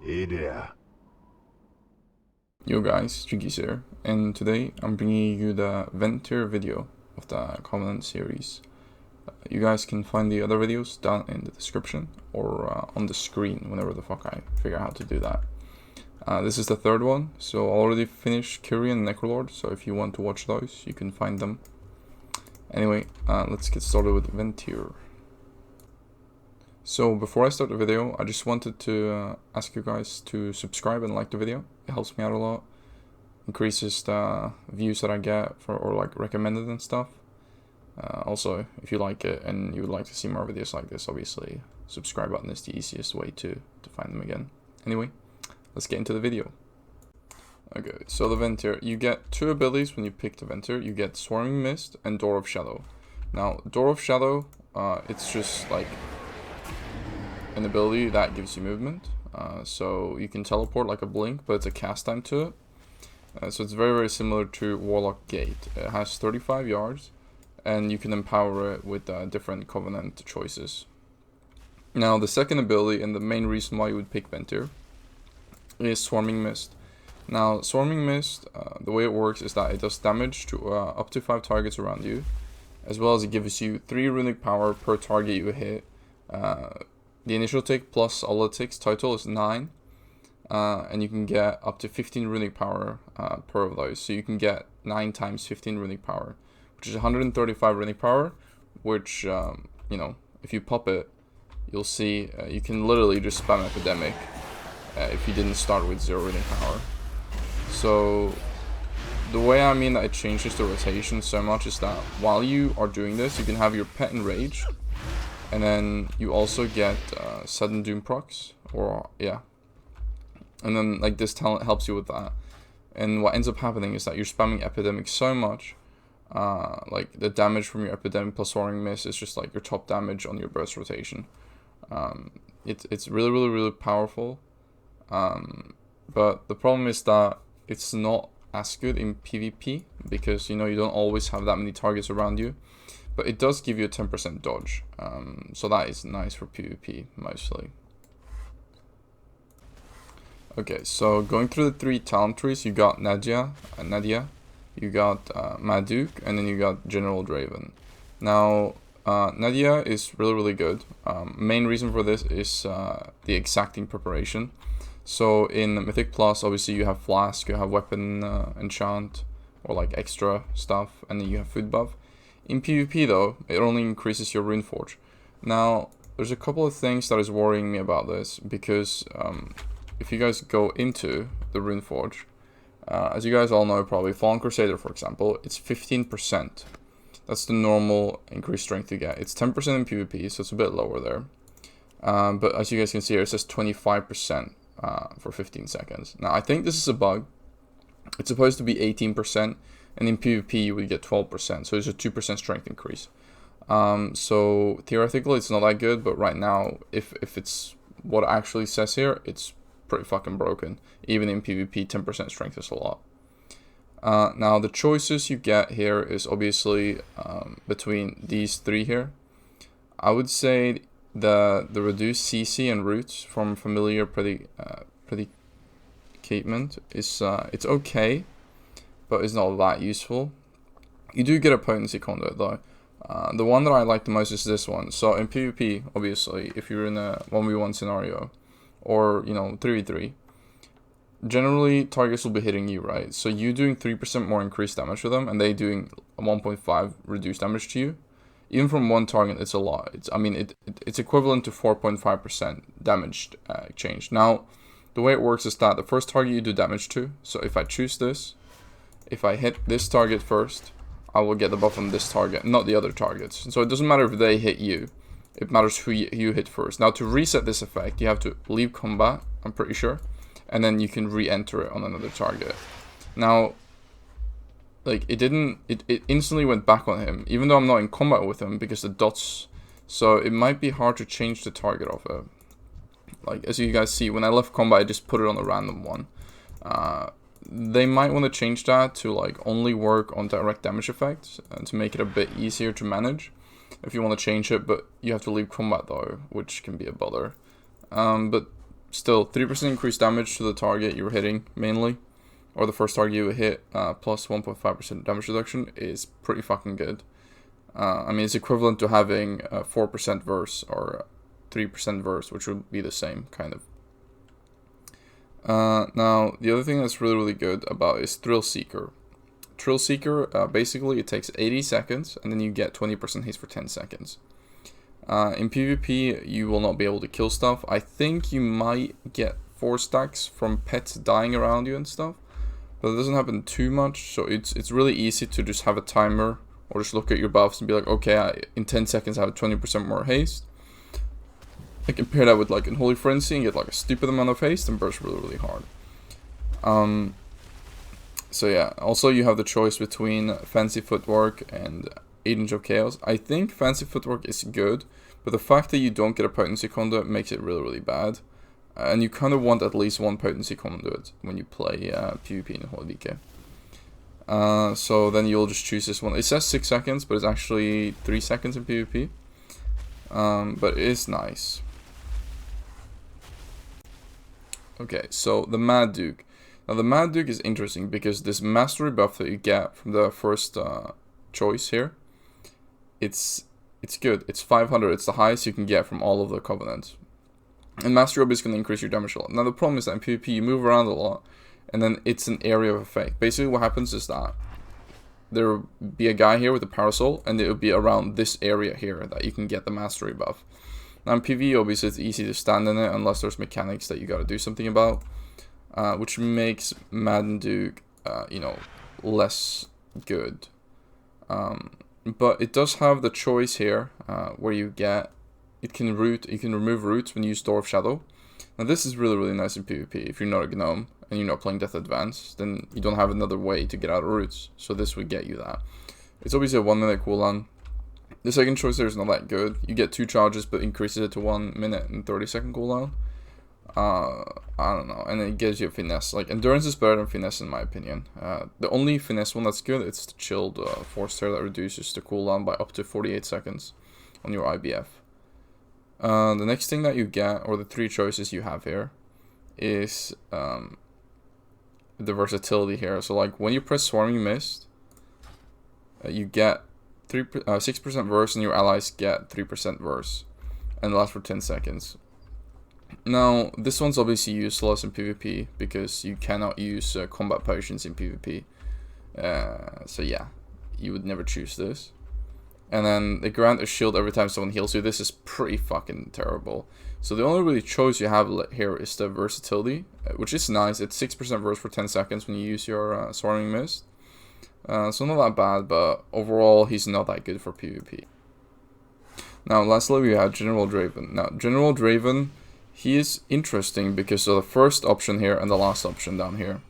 Hey there. Yo guys, Jinkies here, and today I'm bringing you the Venthyr video of the Covenant series. You guys can find the other videos down in the description or on the screen whenever the fuck I figure out how to do that. This is the third one, so I already finished Kyrie and Necrolord, so if you want to watch those, you can find them. Anyway, let's get started with Venthyr. So before I start the video, I just wanted to ask you guys to subscribe and like the video. It helps me out a lot. Increases the views that I get or like recommended and stuff. Also, if you like it and you would like to see more videos like this, obviously subscribe button is the easiest way to find them again. Anyway, let's get into the video. Okay, so the Venthyr, you get two abilities when you pick the Venthyr. You get Swarming Mist and Door of Shadow. Now, Door of Shadow, it's just like an ability that gives you movement, so you can teleport like a blink, but it's a cast time to it. So it's very similar to Warlock Gate. It has 35 yards, and you can empower it with different Covenant choices. Now the second ability, and the main reason why you would pick Venthyr, is Swarming Mist. Now Swarming Mist, the way it works is that it does damage to up to 5 targets around you, as well as it gives you 3 runic power per target you hit. The initial tick plus all the ticks total is 9, and you can get up to 15 runic power per of those. So you can get 9 times 15 runic power, which is 135 runic power, which, you know, if you pop it, you'll see you can literally just spam Epidemic if you didn't start with 0 runic power. So the way I mean that it changes the rotation so much is that while you are doing this, you can have your pet enrage. And then you also get sudden doom procs, or yeah. And then like this talent helps you with that. And what ends up happening is that you're spamming Epidemic so much, like the damage from your Epidemic plus Soaring Miss is just like your top damage on your burst rotation. It's really powerful. But the problem is that it's not as good in PvP because you don't always have that many targets around you. But it does give you a 10% dodge, so that is nice for PvP, mostly. Okay, so going through the 3 talent trees, you got Nadia, you got Maduk, and then you got General Draven. Now, Nadia is really good. Main reason for this is the exacting preparation. So in Mythic Plus, obviously you have Flask, you have Weapon Enchant, or like extra stuff, and then you have Food Buff. In PvP though, it only increases your Runeforge. Now, there's a couple of things that is worrying me about this, because if you guys go into the Runeforge, as you guys all know probably, Fallen Crusader for example, it's 15%. That's the normal increased strength you get. It's 10% in PvP, so it's a bit lower there. But as you guys can see here, it says 25% for 15 seconds. Now, I think this is a bug. It's supposed to be 18%. And in PvP you would get 12%, so it's a 2% strength increase. So theoretically it's not that good, but right now, if it's what it actually says here, it's pretty fucking broken. Even in PvP, 10% strength is a lot. Now the choices you get here is obviously between these 3 here. I would say the reduced CC and roots from familiar predicament is it's okay, but it's not that useful. You do get a potency conduit though. The one that I like the most is this one. So in PvP, obviously, if you're in a 1v1 scenario, or 3v3, generally targets will be hitting you, right? So you doing 3% more increased damage to them, and they doing 1.5 reduced damage to you. Even from one target, it's a lot. It's equivalent to 4.5% damage change. Now, the way it works is that the first target you do damage to, so if I choose this, if I hit this target first, I will get the buff on this target, not the other targets. So it doesn't matter if they hit you. It matters who you hit first. Now, to reset this effect, you have to leave combat, I'm pretty sure. And then you can re-enter it on another target. Now, like, it instantly went back on him, even though I'm not in combat with him, because the dots... So it might be hard to change the target of it. Like, as you guys see, when I left combat, I just put it on a random one. They might want to change that to like only work on direct damage effects to make it a bit easier to manage if you want to change it, but you have to leave combat though, which can be a bother. But still 3% increased damage to the target you're hitting mainly, or the first target you hit, plus 1.5% damage reduction is pretty fucking good. I mean, it's equivalent to having 4% verse or 3% verse, which would be the same, kind of. Now, the other thing that's really good about is Thrill Seeker. Thrill Seeker, basically it takes 80 seconds, and then you get 20% haste for 10 seconds. In PvP, you will not be able to kill stuff. I think you might get 4 stacks from pets dying around you and stuff, but it doesn't happen too much, so it's really easy to just have a timer, or just look at your buffs and be like, okay, in 10 seconds I have 20% more haste. I compare that with like Unholy Frenzy and get like a stupid amount of haste and burst really hard. So yeah, also you have the choice between Fancy Footwork and Agent of Chaos. I think Fancy Footwork is good, but the fact that you don't get a potency conduit makes it really bad. And you kind of want at least one potency conduit when you play PvP in Holy DK. So then you'll just choose this one. It says 6 seconds, but it's actually 3 seconds in PvP. But it is nice. Okay, so the Mad Duke. Now the Mad Duke is interesting because this mastery buff that you get from the first choice here, it's good. It's 500. It's the highest you can get from all of the Covenants. And mastery buff is going to increase your damage a lot. Now the problem is that in PvP you move around a lot, and then it's an area of effect. Basically what happens is that there will be a guy here with a parasol, and it will be around this area here that you can get the mastery buff. Now in PvE, obviously it's easy to stand in it unless there's mechanics that you gotta do something about, which makes Mad Duke, you know, less good. But it does have the choice here, where you can remove roots when you use Door of Shadow. Now this is really nice in PvP. If you're not a gnome and you're not playing Death Advance, then you don't have another way to get out of roots. So this would get you that. It's obviously a 1 minute cooldown. The second choice there is not that good. You get 2 charges, but increases it to 1 minute and 30-second cooldown. I don't know. And it gives you a finesse. Like, endurance is better than finesse in my opinion. The only finesse one that's good, it's the chilled force tear that reduces the cooldown by up to 48 seconds on your IBF. The next thing that you get, or the 3 choices you have here, is the versatility here. So like when you press Swarming Mist, you get 6% verse, and your allies get 3% verse, and it lasts for 10 seconds. Now this one's obviously useless in PvP because you cannot use combat potions in PvP. So yeah, you would never choose this. And then they grant a shield every time someone heals you. This is pretty fucking terrible. So the only really choice you have here is the versatility, which is nice. It's 6% verse for 10 seconds when you use your Swarming Mist. So not that bad, but overall he's not that good for PvP. Now lastly we have General Draven. Now General Draven, he is interesting because of the first option here and the last option down here.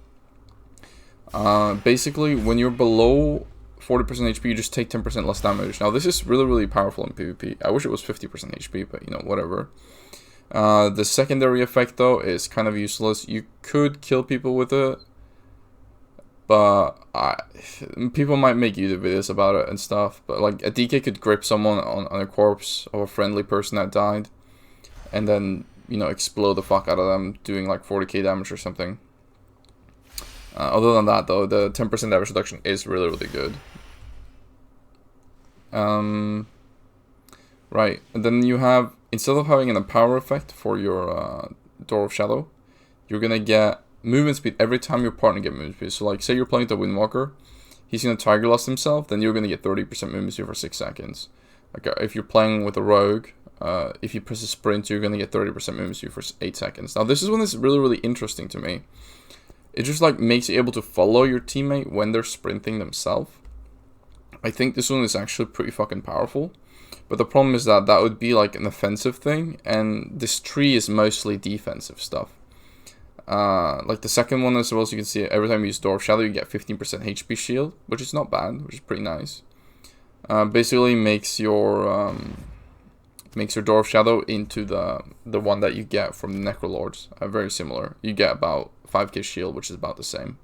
Basically when you're below 40% HP, you just take 10% less damage. Now this is really powerful in PvP. I wish it was 50% HP, but you know, whatever. The secondary effect though is kind of useless. You could kill people with it, but people might make YouTube videos about it and stuff. But like a DK could grip someone on a corpse of a friendly person that died, and then, you know, explode the fuck out of them, doing like 40k damage or something. Other than that though, the 10% damage reduction is really good. Right, and then you have, instead of having an empower effect for your Door of Shadow, you're gonna get movement speed every time your partner gets movement speed. So like, say you're playing the Windwalker, he's gonna Tiger Lust himself, then you're gonna get 30% movement speed for 6 seconds. Like if you're playing with a Rogue, if you press a sprint, you're gonna get 30% movement speed for 8 seconds. Now this is one that's really interesting to me. It just like makes you able to follow your teammate when they're sprinting themselves. I think this one is actually pretty fucking powerful. But the problem is that would be like an offensive thing, and this tree is mostly defensive stuff. Like the second one as well, as you can see, every time you use Door of Shadow, you get 15% HP shield, which is not bad, which is pretty nice. Basically makes your Door of Shadow into the one that you get from the Necrolords. Very similar. You get about 5k shield, which is about the same.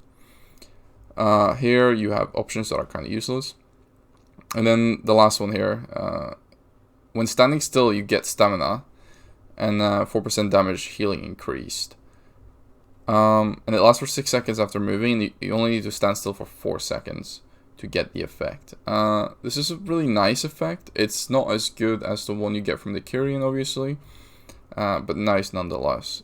Here you have options that are kind of useless. And then the last one here, when standing still you get stamina, and 4% damage healing increased. And it lasts for 6 seconds after moving, and you only need to stand still for 4 seconds to get the effect. This is a really nice effect. It's not as good as the one you get from the Kyrian, obviously, but nice nonetheless.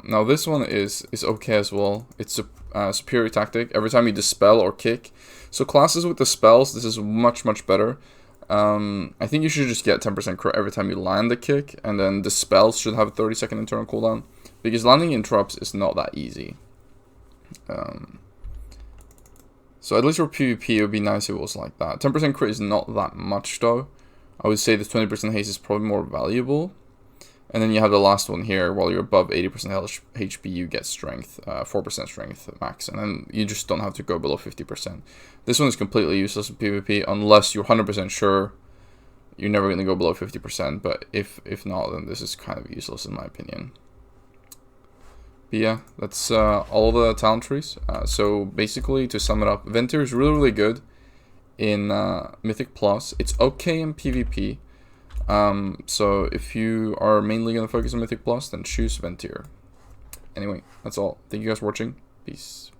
Now this one is okay as well. It's a superior tactic. Every time you dispel or kick. So classes with the spells, this is much better. I think you should just get 10% crit every time you land the kick, and then the spells should have a 30-second internal cooldown, because landing interrupts is not that easy. So at least for PvP, it would be nice if it was like that. 10% crit is not that much though. I would say the 20% haste is probably more valuable. And then you have the last one here. While you're above 80% HP, you get strength, 4% strength max. And then you just don't have to go below 50%. This one is completely useless in PvP unless you're 100% sure you're never going to go below 50%. But if not, then this is kind of useless in my opinion. But yeah, that's all the talent trees. So basically, to sum it up, Venthyr is really good in Mythic Plus. It's okay in PvP. So if you are mainly going to focus on Mythic Plus, then choose Venthyr. Anyway, that's all. Thank you guys for watching. Peace.